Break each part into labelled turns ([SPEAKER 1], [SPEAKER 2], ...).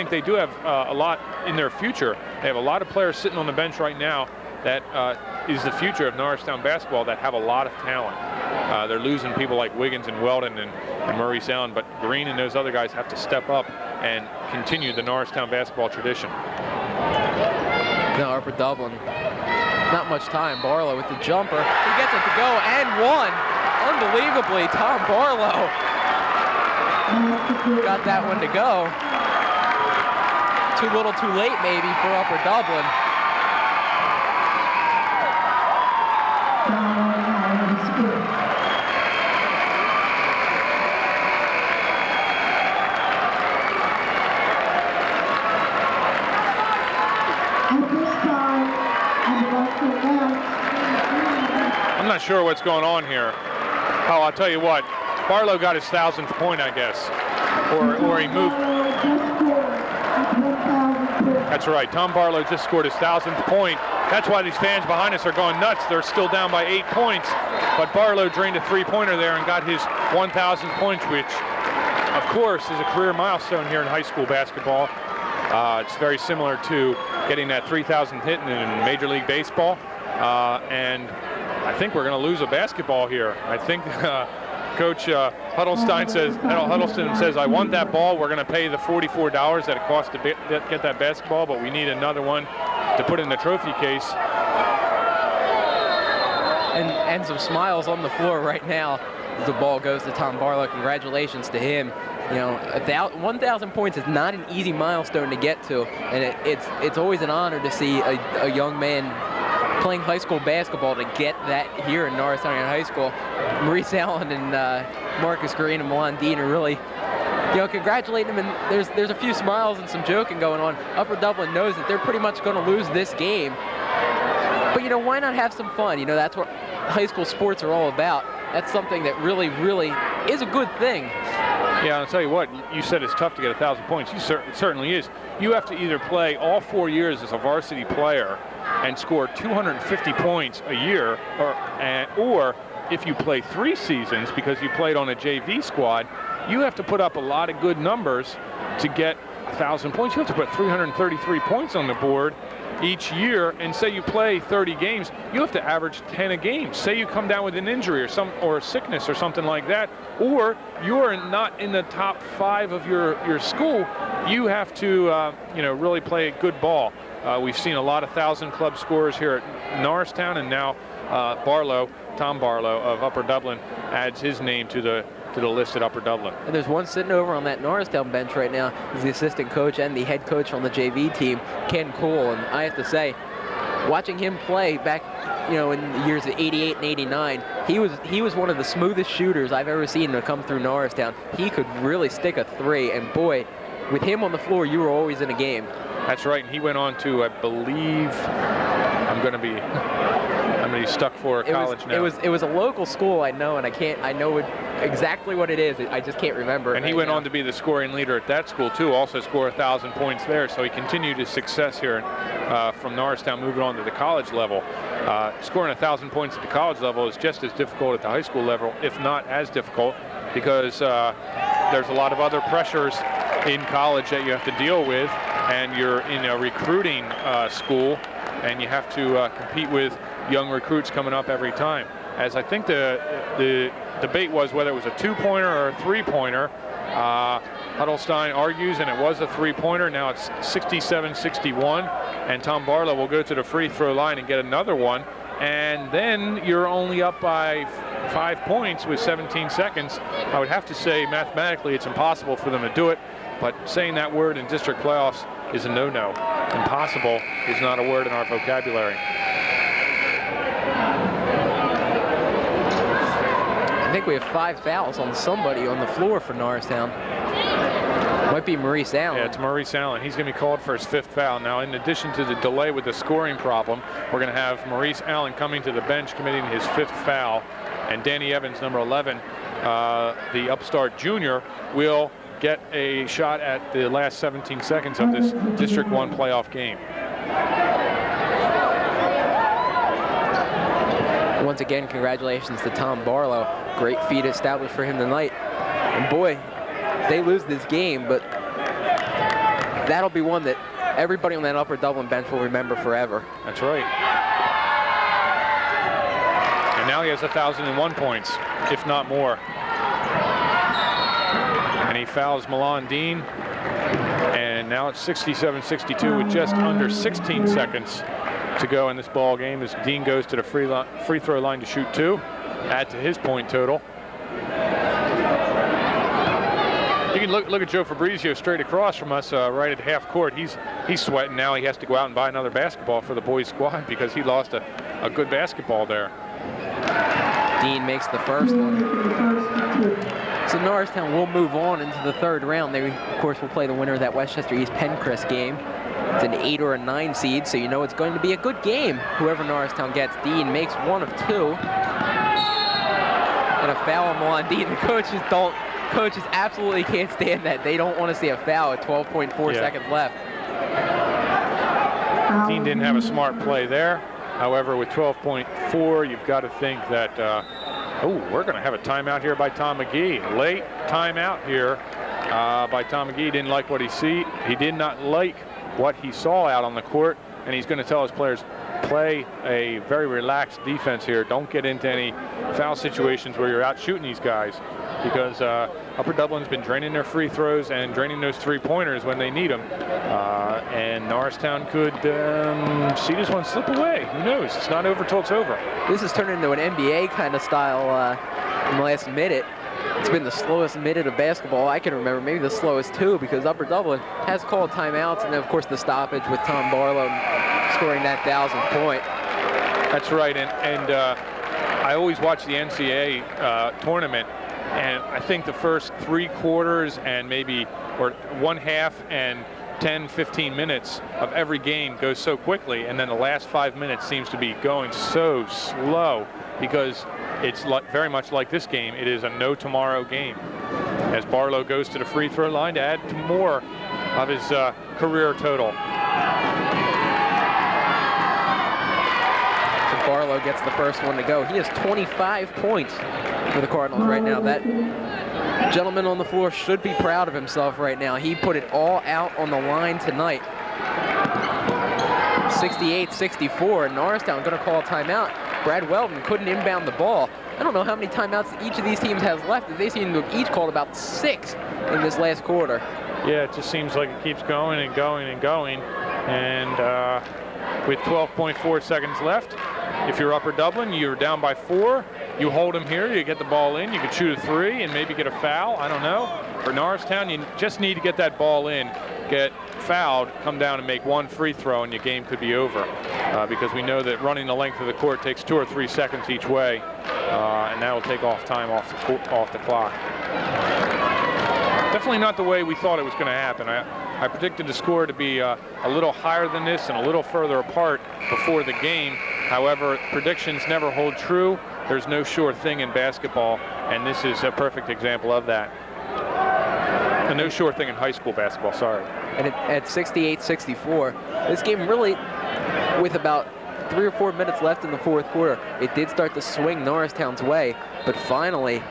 [SPEAKER 1] think they do have a lot in their future. They have a lot of players sitting on the bench right now that is the future of Norristown basketball that have a lot of talent. They're losing people like Wiggins and Weldon and Maurice Allen, but Green and those other guys have to step up and continue the Norristown basketball tradition.
[SPEAKER 2] Now Upper Dublin, not much time. Barlow with the jumper. He gets it to go and one. Unbelievably, Tom Barlow got that one to go. Too little too late maybe for Upper Dublin.
[SPEAKER 1] I'm not sure what's going on here. Oh, I'll tell you what. Barlow got his 1,000th point, I guess. Or he moved. That's right. Tom Barlow just scored his 1,000th point. That's why these fans behind us are going nuts. They're still down by 8 points. But Barlow drained a three-pointer there and got his 1,000th points, which, of course, is a career milestone here in high school basketball. It's very similar to getting that 3,000th hit in Major League Baseball. And I think we're going to lose a basketball here. I think Coach Huddleston says, I want that ball. We're going to pay the $44 that it costs to get that basketball, but we need another one to put in the trophy case.
[SPEAKER 2] And some smiles on the floor right now. The ball goes to Tom Barlow. Congratulations to him. You know, 1,000 points is not an easy milestone to get to, and it's always an honor to see a young man playing high school basketball to get that here in Norristown High School. Maurice Allen and Marcus Green and Milan Dean are really, congratulating him, and there's a few smiles and some joking going on. Upper Dublin knows that they're pretty much going to lose this game, but why not have some fun? That's what high school sports are all about. That's something that really, really is a good thing.
[SPEAKER 1] Yeah, I'll tell you what, you said it's tough to get 1,000 points. It certainly is. You have to either play all 4 years as a varsity player and score 250 points a year, or if you play 3 seasons because you played on a JV squad, you have to put up a lot of good numbers to get 1,000 points. You have to put 333 points on the board each year, and say you play 30 games, you have to average 10 a game. Say you come down with an injury or a sickness or something like that, or you're not in the top 5 of your school, you have to really play good ball. We've seen a lot of 1,000 club scorers here at Norristown, and now Tom Barlow of Upper Dublin adds his name to the list at Upper Dublin.
[SPEAKER 2] And there's one sitting over on that Norristown bench right now. He's the assistant coach and the head coach on the JV team, Ken Cool. And I have to say, watching him play back, in the years of '88 and '89, he was one of the smoothest shooters I've ever seen to come through Norristown. He could really stick a 3, and boy, with him on the floor, you were always in a game.
[SPEAKER 1] That's right. And he went on to, I believe, I'm going to be stuck for college now.
[SPEAKER 2] It was a local school, I know, and I know exactly what it is. I just can't remember.
[SPEAKER 1] And he went on to be the scoring leader at that school too. Also score 1,000 points there. So he continued his success here from Norristown, moving on to the college level. Scoring 1,000 points at the college level is just as difficult at the high school level, if not as difficult, because there's a lot of other pressures in college that you have to deal with, and you're in a recruiting school, and you have to compete with young recruits coming up every time. As I think the debate was whether it was a 2-pointer or a 3-pointer. Huddleston argues, and it was a 3-pointer. Now it's 67-61, and Tom Barlow will go to the free throw line and get another one. And then you're only up by 5 points with 17 seconds. I would have to say mathematically it's impossible for them to do it, but saying that word in district playoffs is a no-no. Impossible is not a word in our vocabulary.
[SPEAKER 2] I think we have 5 fouls on somebody on the floor for Norristown. Might be Maurice Allen.
[SPEAKER 1] Yeah, it's Maurice Allen. He's going to be called for his 5th foul. Now, in addition to the delay with the scoring problem, we're going to have Maurice Allen coming to the bench, committing his 5th foul. And Danny Evans, number 11, the upstart junior, will get a shot at the last 17 seconds of this District 1 playoff game.
[SPEAKER 2] Once again, congratulations to Tom Barlow. Great feat established for him tonight. And boy, they lose this game, but that'll be one that everybody on that Upper Dublin bench will remember forever.
[SPEAKER 1] That's right. And now he has 1,001 points, if not more. And he fouls Milan Dean. And now it's 67-62 with just under 16 seconds to go in this ball game as Dean goes to the free throw line to shoot 2, add to his point total. You can look at Joe Fabrizio straight across from us, right at half court. He's sweating now. He has to go out and buy another basketball for the boys' squad because he lost a good basketball there.
[SPEAKER 2] Dean makes the first one. So Norristown will move on into the third round. They, of course, will play the winner of that Westchester East Pencrest game. It's an 8 or a 9 seed, so you know it's going to be a good game. Whoever Norristown gets, Dean makes 1 of 2. And a foul on Milan Dean. The coaches absolutely can't stand that. They don't want to see a foul at 12.4 seconds left.
[SPEAKER 1] Dean didn't have a smart play there. However, with 12.4, you've got to think that, we're going to have a timeout here by Tom McGee. Late timeout here by Tom McGee. Didn't like what he see. He did not like what he saw out on the court, and he's going to tell his players, play a very relaxed defense here. Don't get into any foul situations where you're out shooting these guys, because Upper Dublin's been draining their free throws and draining those three-pointers when they need them. And Norristown could see this one slip away. Who knows? It's not over till it's over.
[SPEAKER 2] This has turned into an NBA kind of style in the last minute. It's been the slowest minute of basketball I can remember, maybe the slowest 2, because Upper Dublin has called timeouts, and then, of course, the stoppage with Tom Barlow scoring that 1,000th point.
[SPEAKER 1] That's right, and I always watch the NCAA tournament, and I think the first 3 quarters and or 1/2 and 10-15 minutes of every game goes so quickly, and then the last 5 minutes seems to be going so slow, because it's very much like this game. It is a no tomorrow game, as Barlow goes to the free throw line to add to more of his career total.
[SPEAKER 2] Barlow gets the first one to go. He has 25 points for the Cardinals right now. That gentleman on the floor should be proud of himself right now. He put it all out on the line tonight. 68-64, and Norristown going to call a timeout. Brad Weldon couldn't inbound the ball. I don't know how many timeouts each of these teams has left. They seem to have each called about 6 in this last quarter.
[SPEAKER 1] Yeah, it just seems like it keeps going and going and going. And with 12.4 seconds left, if you're Upper Dublin, you're down by 4. You hold them here, you get the ball in, you could shoot a 3 and maybe get a foul. I don't know. For Norristown, you just need to get that ball in, get fouled, come down and make 1 free throw, and your game could be over. Because we know that running the length of the court takes 2 or 3 seconds each way, and that will take off time off the clock. Definitely not the way we thought it was going to happen. I predicted the score to be a little higher than this and a little further apart before the game. However, predictions never hold true. There's no sure thing in basketball, and this is a perfect example of that. And no sure thing in high school basketball, sorry.
[SPEAKER 2] And at 68-64, this game really, with about 3 or 4 minutes left in the fourth quarter, it did start to swing Norristown's way, but finally,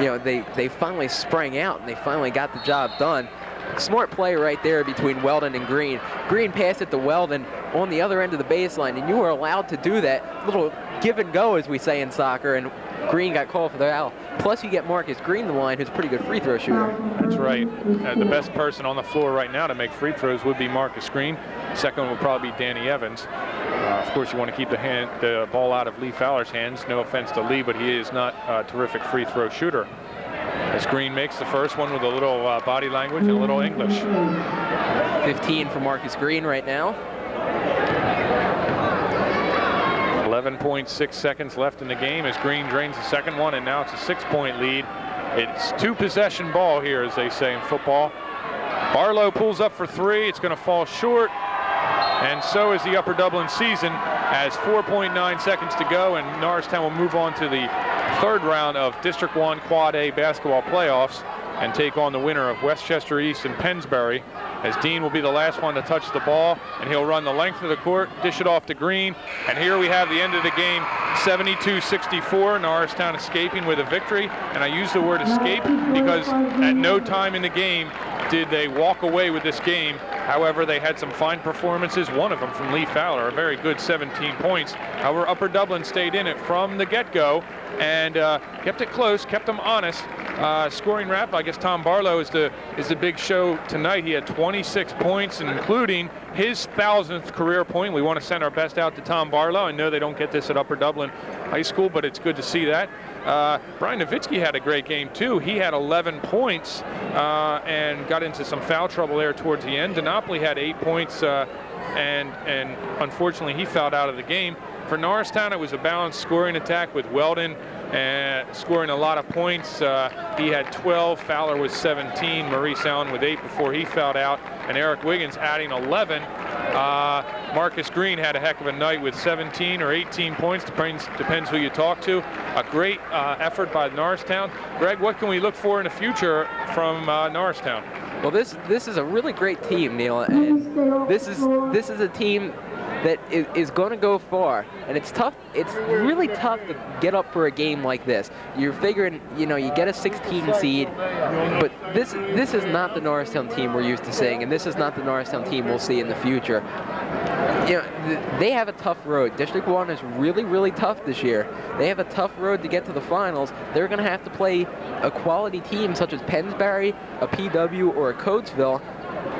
[SPEAKER 2] they finally sprang out and they finally got the job done. Smart play right there between Weldon and Green. Green passed it to Weldon on the other end of the baseline, and you were allowed to do that. Little give and go, as we say in soccer, and Green got called for the foul. Plus, you get Marcus Green the line, who's a pretty good free throw shooter.
[SPEAKER 1] That's right. The best person on the floor right now to make free throws would be Marcus Green. Second one would probably be Danny Evans. Of course, you want to keep the ball out of Lee Fowler's hands. No offense to Lee, but he is not a terrific free throw shooter. As Green makes the first one with a little body language and a little English.
[SPEAKER 2] 15 for Marcus Green right now.
[SPEAKER 1] 11.6 seconds left in the game as Green drains the second one, and now it's a 6-point lead. It's 2-possession ball here, as they say in football. Barlow pulls up for 3. It's going to fall short, and so is the Upper Dublin season, as 4.9 seconds to go, and Norristown will move on to the third round of District 1 Quad A basketball playoffs and take on the winner of Westchester East and Pennsbury, as Dean will be the last one to touch the ball, and he'll run the length of the court, dish it off to Green, and here we have the end of the game, 72-64, Norristown escaping with a victory. And I use the word escape because at no time in the game did they walk away with this game. However, they had some fine performances, one of them from Lee Fowler, a very good 17 points. However, Upper Dublin stayed in it from the get-go and kept it close, kept them honest. Scoring rep, I guess Tom Barlow is the big show tonight. He had 26 points, including his 1,000th career point. We want to send our best out to Tom Barlow. I know they don't get this at Upper Dublin High School, but it's good to see that. Brian Nowitzki had a great game too. He had 11 points and got into some foul trouble there towards the end. Denopoli had 8 points and unfortunately he fouled out of the game. For Norristown, it was a balanced scoring attack with Weldon scoring a lot of points. He had 12, Fowler was 17, Maurice Allen with 8 before he fouled out, and Eric Wiggins adding 11. Marcus Green had a heck of a night with 17 or 18 points, depends who you talk to. A great effort by Norristown. Greg, what can we look for in the future from Norristown?
[SPEAKER 2] Well, this is a really great team, Neil, and this is a team that is going to go far, and it's tough. It's really tough to get up for a game like this. You're figuring, you get a 16 seed, but this is not the Norristown team we're used to seeing, and this is not the Norristown team we'll see in the future. They have a tough road. District 1 is really, really tough this year. They have a tough road to get to the finals. They're going to have to play a quality team such as Pennsbury, a PW, or a Coatesville,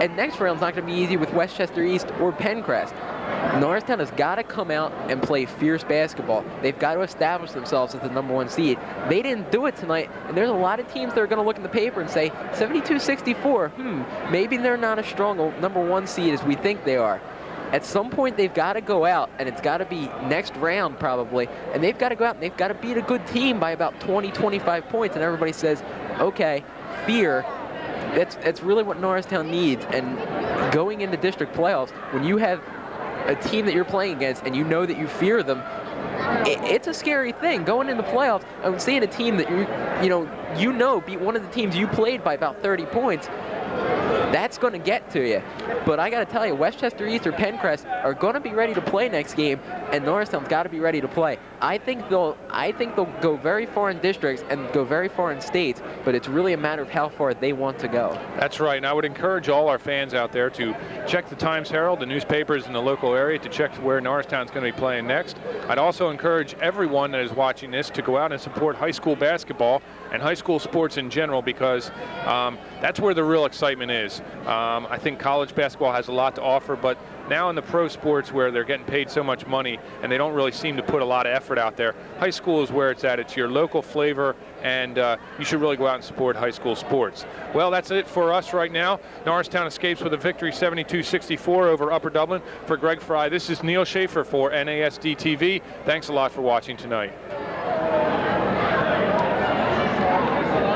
[SPEAKER 2] and next round's not going to be easy with Westchester East or Pencrest. Norristown has got to come out and play fierce basketball. They've got to establish themselves as the #1 seed. They didn't do it tonight, and there's a lot of teams that are going to look in the paper and say, 72-64, maybe they're not as strong a #1 seed as we think they are. At some point, they've got to go out, and it's got to be next round probably, and they've got to go out and they've got to beat a good team by about 20, 25 points, and everybody says, okay, fear. That's really what Norristown needs, and going into district playoffs, when you have a team that you're playing against and you know that you fear them, it's a scary thing going into playoffs and seeing a team that you know beat one of the teams you played by about 30 points. That's going to get to you. But I got to tell you, Westchester East or Pencrest are going to be ready to play next game, and Norristown's got to be ready to play. I think they'll go very far in districts and go very far in states, but it's really a matter of how far they want to go.
[SPEAKER 1] That's right, and I would encourage all our fans out there to check the Times-Herald, the newspapers in the local area, to check where Norristown's going to be playing next. I'd also encourage everyone that is watching this to go out and support high school basketball and high school sports in general, because that's where the real excitement is. I think college basketball has a lot to offer, but now in the pro sports where they're getting paid so much money and they don't really seem to put a lot of effort out there, high school is where it's at. It's your local flavor, and you should really go out and support high school sports. Well, that's it for us right now. Norristown escapes with a victory 72-64 over Upper Dublin. For Greg Fry, this is Neil Schaefer for NASD TV. Thanks a lot for watching tonight.